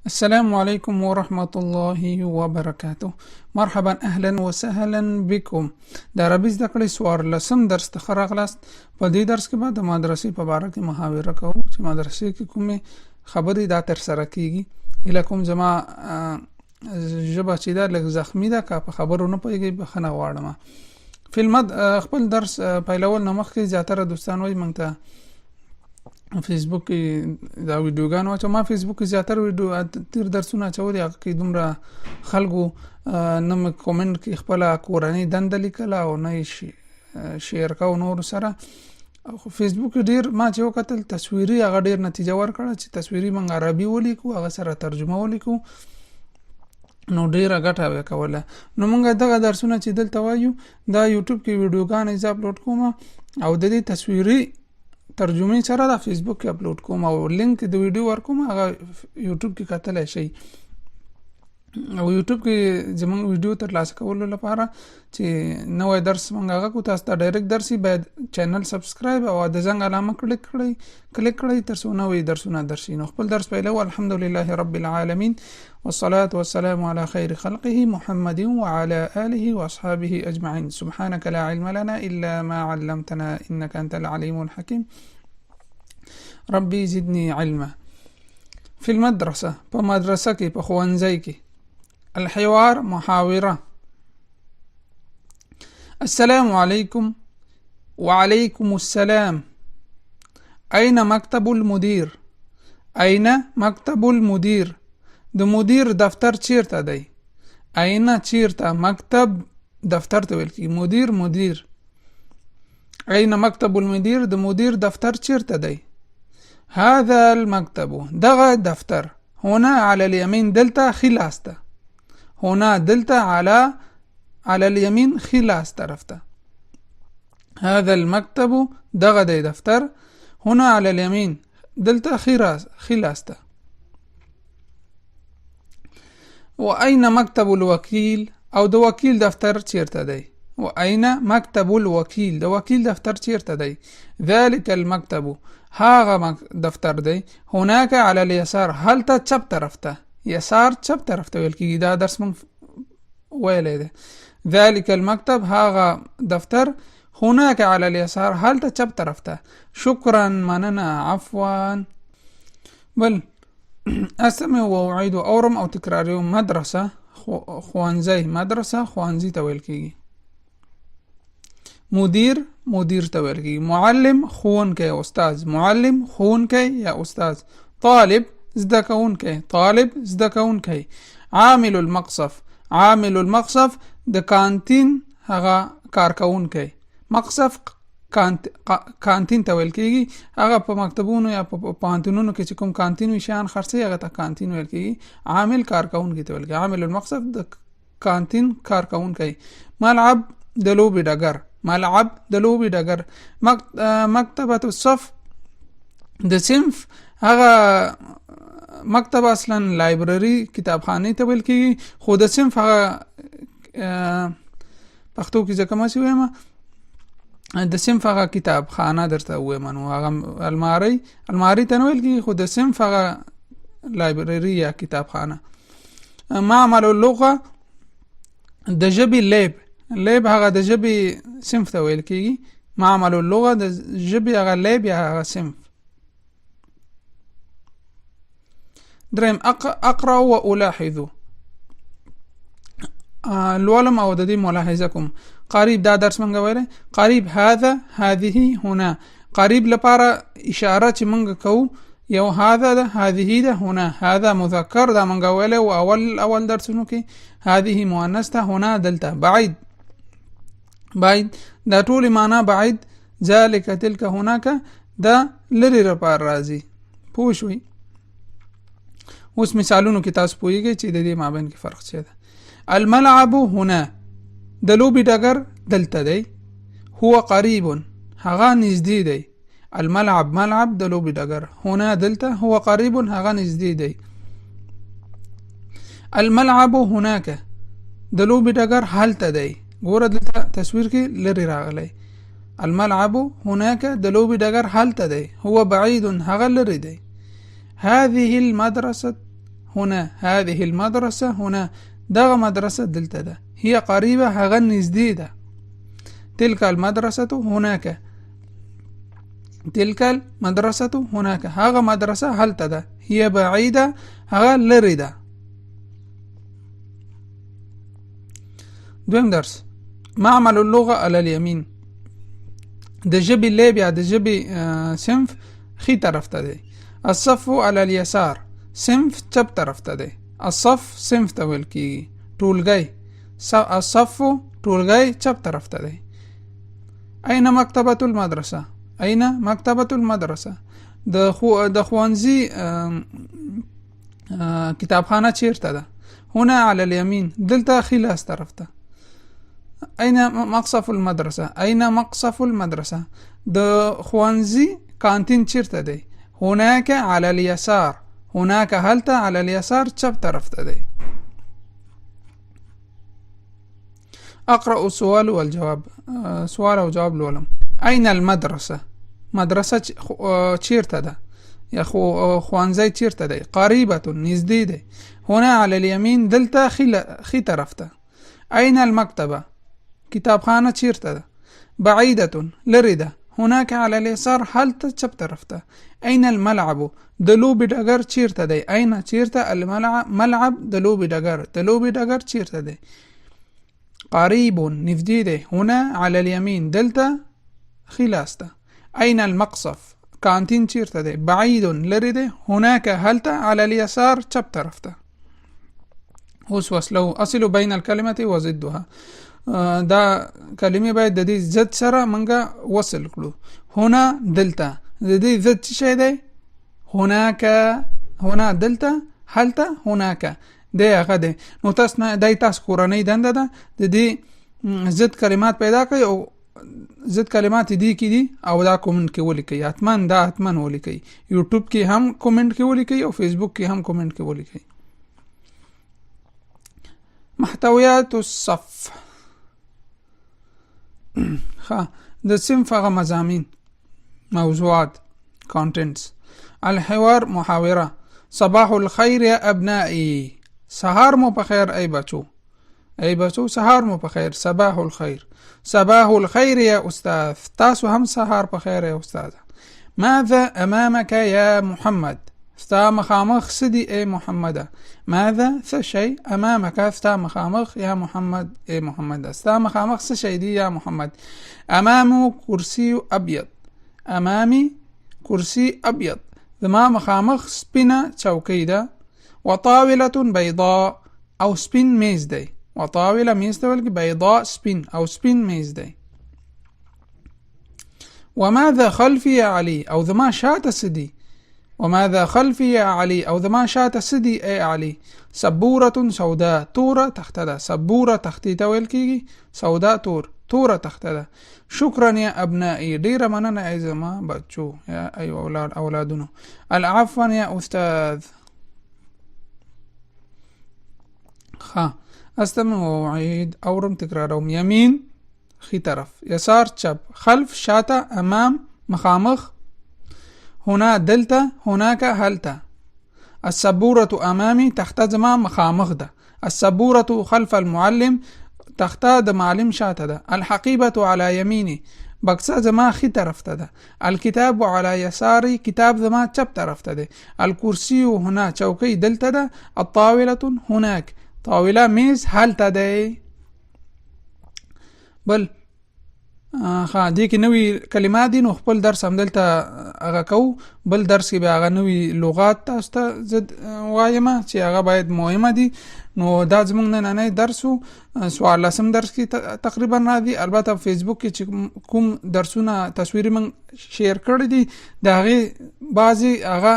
السلام عليكم ورحمة الله وبركاته. مرحبا أهلا وسهلا بكم. د عربي زده کړې څوارلسم درس ته ښه راغلاست. په دې درس کې به د مدرسې په باره کې محاوره کوو چې مدرسې کې کومې خبرې دا ترسره کیږي. هیله کوم زما ژبه چې دا لږ زخمي ده، که په خبرو نه پوهېږئ بخښنه غواړم. خپل درس پیلول نه مخکې زیاتره دوستان وایي موږ ته فیسبوک کې دا ویډیوګان واچوم. ما فیسبوک کې زیاتره ویډیو تیر درسونه اچولي، هغه کې دومره خلکو نه مې کومنټ کې خپله کورنۍ دنده لیکله او نه یې شیر کوو نورو سره. فیسبوک ډېر ما چې وکتل تصویري هغه ډېر نتیجه ورکړه چې تصویري موږ عربي ولیکو، هغه سره ترجمه ولیکو، نو ډیره ګټه وکوله. نو موږ دغه درسونه چې دلته وایو دا یوټیوب کې ویډیوګانې زه اپلوډ کوم او د دې تصویري ترجمه سره د فیسبوک کې اپلوډ کوم او لینک د ویډیو ورکوم، هغه یوټیوب کې کتلی شئ. او یوټیوب کې زموږ ویډیو ترلاسه کولو لپاره چې نوی درس موږ هغه کو تاسو ته ډایرکټ درسي، باید چینل سبسکرایب او د زنګ علامه کلیک کړئ تر څو نوی درسونه درشي. نو خپل درس پیلو. الحمدلله رب العالمین والصلاة والسلام على خير خلقه محمد وعلى آله وأصحابه أجمعين. سبحانك لا علم لنا إلا ما علمتنا إنك أنت العليم الحكيم. ربي زدني علما. في المدرسة په مدرسه کې په ښوونځي کې الحوار محاورة. السلام عليكم. وعليكم السلام. أين مكتب المدير؟ أين مكتب المدير؟ د مدیر دفتر چیرته دی؟ اینا چیرته؟ مکتب دفتر ته ویل کیږي. مدیر. اینا مکتب المدیر؟ د مدیر دفتر چیرته دی؟ هذا المكتب، دغه دفتر. هنا على اليمين، دلته خلاسته. هنا دلته على اليمين خلاص طرفته. هذا المكتب، دغه دی دفتر. هنا على اليمين، دلته خلاسته. وأين مكتب الوكيل؟ او د وکیل دفتر چیرته دی؟ وأين مكتب الوكيل؟ د وکیل دفتر چیرته دی؟ ذلك المكتب، هاغه دفتر دی. هناك على اليسار، هلته چپ طرف ته. يسار چپ طرف ته ویل کیږي. دا درس مونږ ویلی دی. ذلك المكتب، هاغه دفتر. هناك على اليسار، هلته چپ طرف ته. شکرا، مننه، عفوا. بل استمع واعيد، اورم او تکراریوم. مدرسه ښوونځی، مدرسه ښوونځي ته ویل کیږي. مدیر ته ویل کیږي. معلم ښوونکی، استاد. معلم ښوونکی یا استاد. طالب زده کوونکی، طالب زده کوونکی. عامل المقصف د کانتین هغه کارکوونکی. مقصف کانتین ته ویل کیږي. هغه په مکتبونو یا په پوهنتونونو کې چې کوم کانتین وي شیان خرڅوي هغه ته کانتین ویل کیږي. عامل کارکوونکی ته ویل کیږي. عامل المقصف د کانتین کارکوونکی. ملعب د لوبې ډګر. ملعب د لوبې ډګر. مکتبه الصف د صنف هغه مکتب اصلا لایبرری کتابخانه ته ویل کیږي، خو د صنف هغه پښتو کې ځکه ما چې وایم د صنف هغه کتابخانه درته وایم، نو هغه الماری ته نه ویل کیږي، خو د صنف هغه لایبرری یا کتابخانه. معمل اللغه د ژبې لیب هغه د ژبې صنف ته ویل کیږي. معمل اللغه د ژبې هغه لیب یا هغه صنف. دریم اقرأ و الاحظ، لولم او د دې ملاحظه کوم. قریب، دا درس منګه ویل قریب. هذه هنا. قریب لپاره اشاره چې منګه کوو یو هذا ده، هذه ده، هنا. هذا مذکر، دا منګه ویل او اول درسونو کې. هذه مؤنث ده، هنا دلته. بعید دا ټول معنا بعید. ذلك تلك هناك دا لری لپاره راځي. پوه شوي؟ اوس مثالونو کې تاسو پوهیږئ چې د دې مابین کې فرق څه ده. الملعب هنا، د لوبې ډګر دلته دی. هو قریب، هغه نږدې دی. الملعب د لوبې ډګر. هنا دلته. هو قریب، هغه نږدې دی. الملعب هناك، د لوبې ډګر هلته دی. ګوره دلته تصویر کې لري راغلی. الملعب هناك، د لوبې ډګر هلته دی. هو بعید، هغه لري دی. هذه المدرسة هنا، هذه المدرسة هنا، دغه مدرسة دلته ده، هي قريبة هغه نږدې ده، تلك المدرسة هناك، تلك المدرسة هناك، هغه مدرسة هلته ده، هي بعيدة هغه لرې ده. دویم درس، معمل اللغة على اليمين. د ژبې لیب یا د ژبې صنف خي طرف ته دی. الصف على اليسار، صنف چپ طرف ته دی. الصف صنف ته ویل کیږي. ټولګی، الصف ټولګی چپ طرف ته دی. أين مكتبة المدرسة؟ أين مكتبة المدرسة؟ د ښوونځي کتابخانه چیرته ده؟ هنا على اليمين، دلته خي لاس طرف ته. أين مقصف المدرسة؟ أين مقصف المدرسة؟ د ښوونځي کانتین چیرته دی؟ هناك على اليسار، هناك هلته على اليسار چپ طرف ته دی. اقرأ السؤال والجواب. سوال او جواب لولم. أين المدرسة؟ مدرسة چیرته ده؟ یا ښوونځی چیرته دی؟ قريبة، نږدې دی. هنا على اليمين، دلته خي طرف ته. أين المكتبة؟ کتابخانه چیرته ده؟ بعيدة، لرې ده. هناك على اليسار، هلته چپ طرف ته. أين الملعب؟ د لوبې ډګر چیرته دی؟ أين چیرته؟ الملعب د لوبې ډګر، د لوبې ډګر چیرته دی؟ قريب، نږدې دی. هنا على اليمين، دلته خي لاس ته. أين المقصف؟ کانتین چیرته دی؟ بعيد، لرې دی. هناك هلته على اليسار چپ طرف ته. اوس وصله، اصل بين الكلمة وضدها. دا کلمې باید د دې ضد سره منګه وصل کړو. هنا دلته، د دې ضد څه شی دی؟ هناك، هنا دلته، هلته هناك، دی هغه دی. نو تاسو نه دای تاسو کورنۍ دنده ده د دې ضد کلمات پیدا کړئ او ضد کلمات دي کې دي او دا کومنټ کې ولیکئ. حتماً دا حتماً ولیکئ. یوټیوب کې هم کومنټ کې ولیکئ او فیسبوک کې هم کومنټ کې ولیکئ. محتویات الصف. د صنف هغه مضامین، موضوعات، contents. الحوار، محاوره. صباح الخير يا أبنائي، سهار مو بخير أي بچو، أي بچو سهار مو بخير. صباح الخير. صباح الخير يا أستاذ، تاسو هم سهار بخير يا أستاذ. ماذا أمامك يا محمد؟ ستا مخامخ سدي أي محمد. ماذا سشي أمامك؟ ستا مخامخ يا محمد أي محمد. ستا مخامخ سشي دي يا محمد. أمامه كرسي أبيض، أمامي كرسي أبيض، ذما مخامخ سبينة چوكي ده. وطاولة بيضاء، أو سبين ميز دي. وطاولة ميز ده بيضاء سبين، أو سبين ميز دي. وماذا خلفي يا علي؟ أو ذما شات سدي. وماذا خلفي يا علي؟ أو ذما شات سدي أي علي. سبورة سوداء، تورة تختدا. سبورة تختي تويلكي، سوداء تور، تورة تختدا. شكرا يا أبنائي، دير مننا أي زما بچو، يا أي أولادنا. العفوا يا أستاذ. استمع وأعيد، أورم تكرارهم. يمين خي طرف، يسار چپ، خلف شاته، أمام مخامخ، هنا دلته، هناك هلته. السبورة أمامي، تحت زما مخامخ ده. السبورة خلف المعلم، تحت د معلم شاته ده. الحقيبة على يميني، بکسه زما خي طرف ته ده. الكتاب على يساري، کتاب زما چپ طرف ته ده. الكرسي هنا، چوکۍ دلته ده. الطاولة هناك، طاوله میز هلته ده. بل دې کې نوې کلمات دي، نو خپل درس هم دلته هغه کوو. بل درس کې به هغه نوې لغات تاسو ته زه وایم چې هغه باید مهمه دي. نو دا زموږ نننی درس و. 14 درس کې تقریبا راځي. البته فیسبوک کې چې کوم درسونه تصویري من شیر کړی دي د هغې بعضې هغه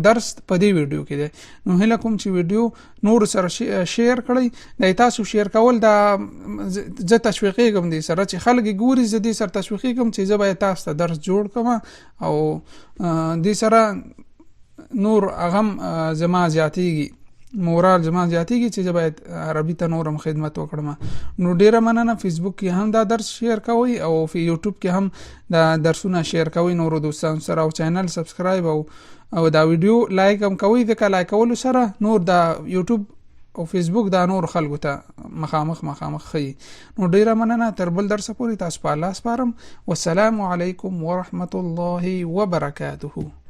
درس په دې ویډیو کې دی. نو هیله کوم چې ویډیو نور سره شیر کړئ. د تاسو شیر کول دا زه تشویقېږم دې سره چې خلک ګوري. زه دې سره تشویقېږم چې زه باید تاسو ته درس جوړ کړم او دې سره نور هغه زما زیاتېږي، مورال زما زیاتېږي چې زه باید عربي ته نورم خدمت وکړم. نو ډیره مننه. فیسبوک کې هم دا درس شیر کوئ او په یوټیوب کې هم دا درسونه شیر کوئ نورو دوستانو سره، او چینل سبسکرایب او او دا ویډیو لایک هم کوئ، ځکه لایک کولو سره نور دا یوټیوب او فیسبوک دا نور خلکو ته مخامخ ښیي. نو ډیره مننه، تر بل درسه پورې تاسو په الله سپارم. والسلام علیکم ورحمة الله وبرکاته.